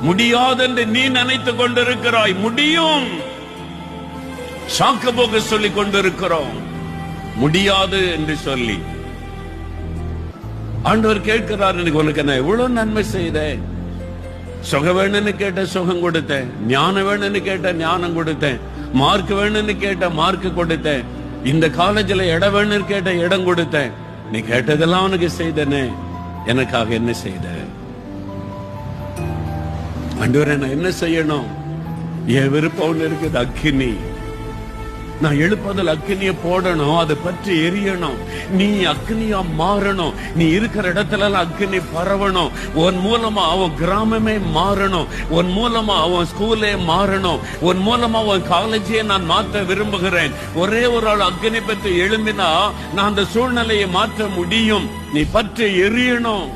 முடியாது என்று நீ நினைத்துக் கொண்டிருக்கிறாய், முடியும். சாக்கு போக்கு சொல்லிக் கொண்டிருக்கிறோம், முடியாது என்று சொல்லி. ஆண்டவர் கேட்கிறார், எனக்கு உனக்கு நான் எவ்வளவு நன்மை செய்தேன். சுகம் வேணும்னு கேட்ட சுகம் கொடுத்தேன், ஞானம் வேணும்னு கேட்ட ஞானம் கொடுத்தேன், மார்க் வேணும்னு கேட்ட மார்க் கொடுத்தேன், இந்த காலேஜ்ல இடம் வேணும்னு கேட்ட இடம் கொடுத்தேன். நீ கேட்டதெல்லாம் உனக்கு செய்தனே, எனக்காக என்ன செய்த? ஆண்டவரே, நான் என்ன செய்யணும்? என் விருப்பம் ஒண்ணு இருக்குது, அக்கினி. நான் எழுப்பதில் அக்கினிய போடணும், அதை பற்றி எரியணும். நீ அக்கினியா மாறணும். நீ இருக்கிற இடத்துல அக்கினி பரவணும். உன் மூலமா அவன் கிராமமே மாறணும். உன் மூலமா அவன் ஸ்கூலே மாறணும். உன் மூலமா அவன் காலேஜே நான் மாற்ற விரும்புகிறேன். ஒரே ஒரு ஆள் அக்கினி பற்றி எழும்பினா நான் அந்த சூழ்நிலையை மாற்ற முடியும். நீ பற்றி எரியணும்.